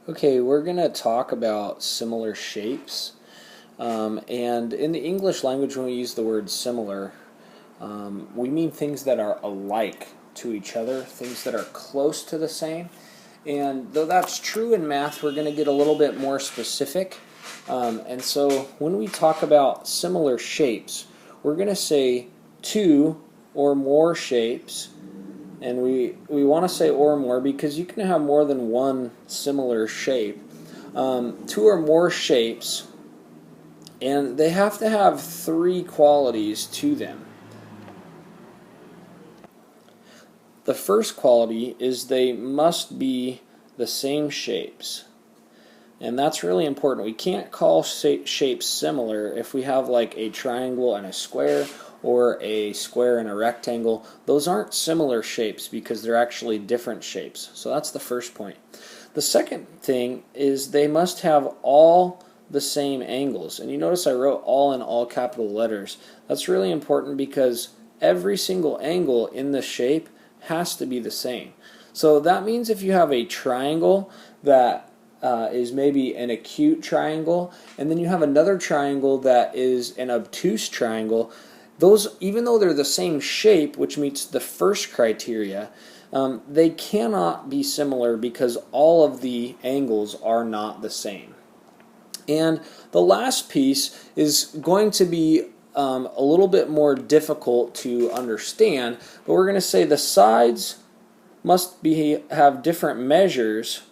Okay, we're going to talk about similar shapes. And in the English language, when we use the word similar, we mean things that are alike to each other, things that are close to the same. And though that's true in math, we're going to get a little bit more specific. And so when we talk about similar shapes, we're going to say two or more shapes. And we want to say or more because you can have more than one similar shape. Two or more shapes, and they have to have three qualities to them. The first quality is they must be the same shapes. And that's really important. We can't call shapes similar if we have like a triangle and a square or a square and a rectangle. Those aren't similar shapes because they're actually different shapes. So that's the first point. The second thing is they must have all the same angles. And you notice I wrote all in all capital letters. That's really important because every single angle in the shape has to be the same. So that means if you have a triangle that is maybe an acute triangle, and then you have another triangle that is an obtuse triangle, those, even though they're the same shape, which meets the first criteria, they cannot be similar because all of the angles are not the same. And the last piece is going to be a little bit more difficult to understand, but we're going to say the sides must have different measures,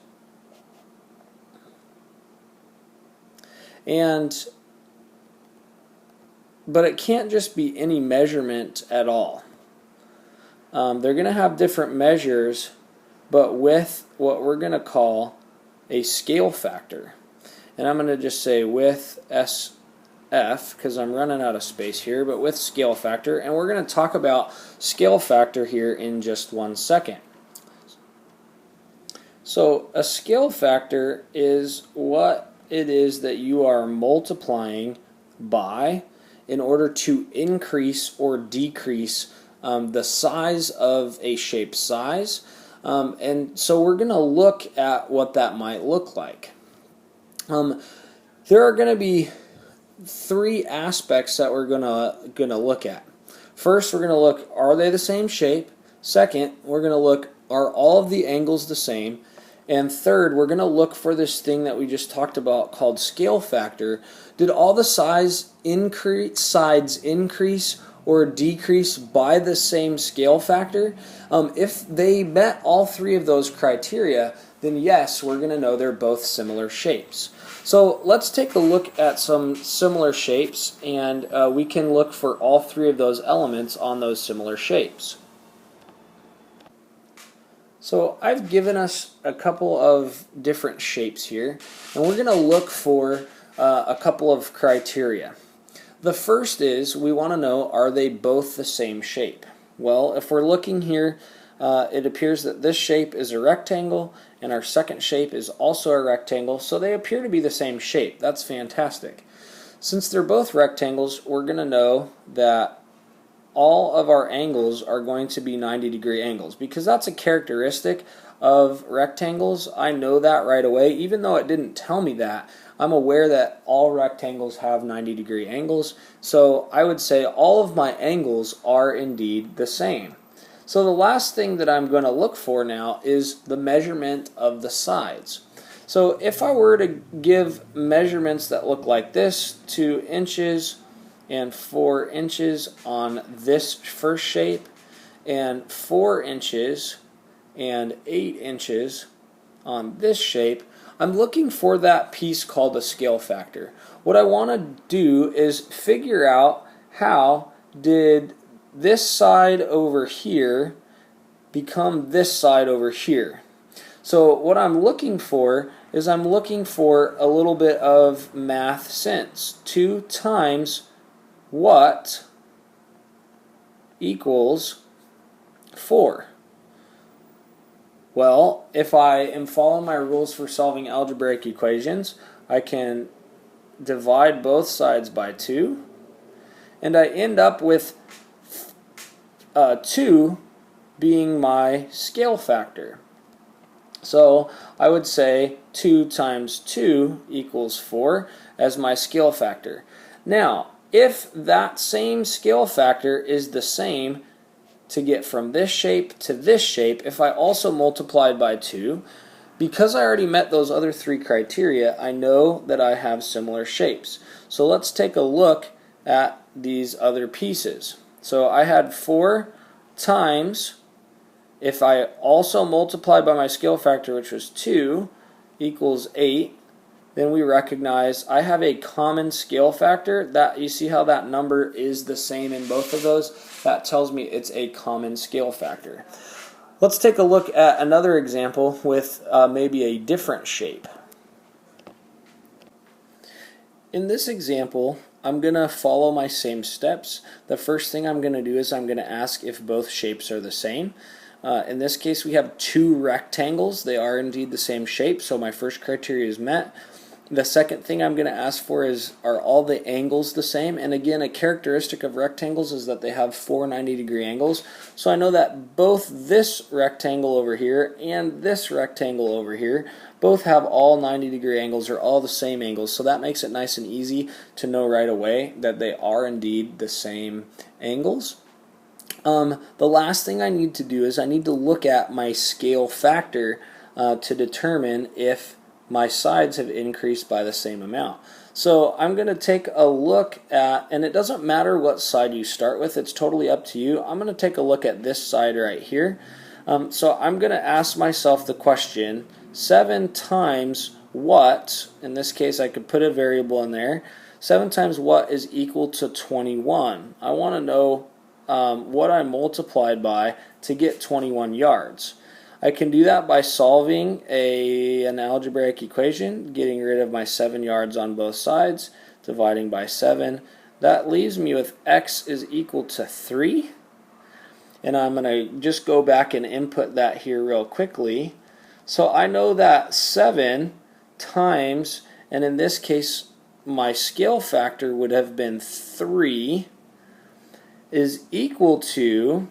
but it can't just be any measurement at all. They're going to have different measures, but with what we're going to call a scale factor. And I'm going to just say with SF, because I'm running out of space here, but with scale factor. And we're going to talk about scale factor here in just 1 second. So a scale factor is what it is that you are multiplying by in order to increase or decrease the size of a shape size. And so we're going to look at what that might look like. There are going to be three aspects that we're going to look at. First, we're going to look, are they the same shape? Second, we're going to look, are all of the angles the same? And third, we're going to look for this thing that we just talked about called scale factor. Did all the sides increase or decrease by the same scale factor? If they met all three of those criteria, then yes, we're going to know they're both similar shapes. So let's take a look at some similar shapes, and we can look for all three of those elements on those similar shapes. So I've given us a couple of different shapes here, and we're going to look for a couple of criteria. The first is we want to know, are they both the same shape? Well, if we're looking here, it appears that this shape is a rectangle and our second shape is also a rectangle, so they appear to be the same shape. That's fantastic. Since they're both rectangles, we're going to know that all of our angles are going to be 90-degree angles because that's a characteristic of rectangles. I know that right away. Even though it didn't tell me that, I'm aware that all rectangles have 90-degree angles, so I would say all of my angles are indeed the same. So the last thing that I'm going to look for now is the measurement of the sides. So if I were to give measurements that look like this, 2 inches and 4 inches on this first shape, and 4 inches and 8 inches on this shape, I'm looking for that piece called a scale factor. What I want to do is figure out how did this side over here become this side over here. So what I'm looking for is I'm looking for a little bit of math sense. 2 times what equals 4? Well, if I am following my rules for solving algebraic equations, I can divide both sides by 2, and I end up with 2 being my scale factor. So I would say 2 times 2 equals 4 as my scale factor. Now, if that same scale factor is the same to get from this shape to this shape, if I also multiplied by 2, because I already met those other 3 criteria, I know that I have similar shapes. So let's take a look at these other pieces. So I had 4 times, if I also multiply by my scale factor, which was 2, equals 8, then we recognize I have a common scale factor. That you see how that number is the same in both of those? That tells me it's a common scale factor. Let's take a look at another example with maybe a different shape. In this example, I'm going to follow my same steps. The first thing I'm going to do is I'm going to ask if both shapes are the same. In this case, we have 2 rectangles. They are indeed the same shape, so my first criteria is met. The second thing I'm going to ask for is, are all the angles the same? And again, a characteristic of rectangles is that they have 4 90-degree angles. So I know that both this rectangle over here and this rectangle over here both have all 90-degree angles, or all the same angles. So that makes it nice and easy to know right away that they are indeed the same angles. The last thing I need to do is I need to look at my scale factor to determine if my sides have increased by the same amount. So I'm going to take a look at, and it doesn't matter what side you start with, it's totally up to you. I'm going to take a look at this side right here. So I'm going to ask myself the question, 7 times what, in this case I could put a variable in there, 7 times what is equal to 21. I want to know what I multiplied by to get 21 yards. I can do that by solving an algebraic equation, getting rid of my 7 yards on both sides, dividing by 7. That leaves me with x is equal to 3. And I'm going to just go back and input that here real quickly. So I know that 7 times, and in this case my scale factor would have been 3, is equal to,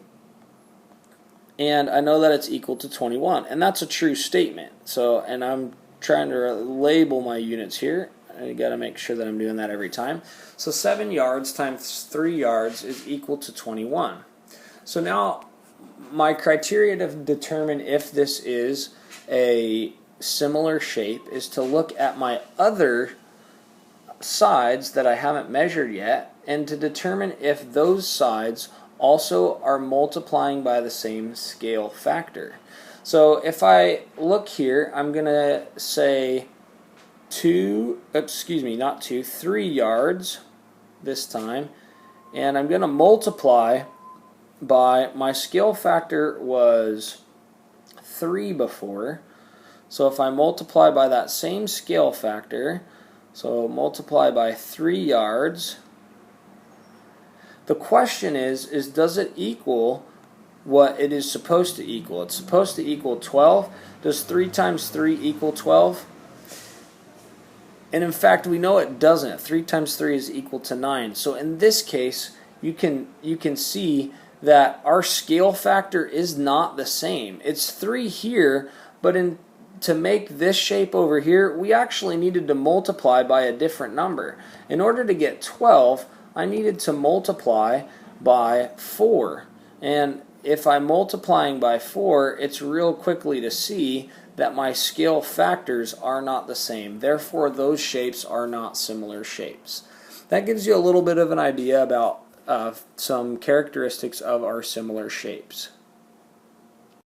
and I know that it's equal to 21, and that's a true statement. So, and I'm trying to label my units here. I got to make sure that I'm doing that every time. So 7 yards times 3 yards is equal to 21. So now my criteria to determine if this is a similar shape is to look at my other sides that I haven't measured yet, and to determine if those sides also are multiplying by the same scale factor. So if I look here, I'm going to say 3 yards this time, and I'm going to multiply by, my scale factor was 3 before, so if I multiply by that same scale factor, so multiply by 3 yards, the question is does it equal what it is supposed to equal? It's supposed to equal 12. Does 3 times 3 equal 12? And in fact, we know it doesn't. 3 times 3 is equal to 9. So in this case, you can see that our scale factor is not the same. It's 3 here, but to make this shape over here, we actually needed to multiply by a different number. In order to get 12, I needed to multiply by 4. And if I'm multiplying by 4, it's real quickly to see that my scale factors are not the same. Therefore, those shapes are not similar shapes. That gives you a little bit of an idea about some characteristics of our similar shapes.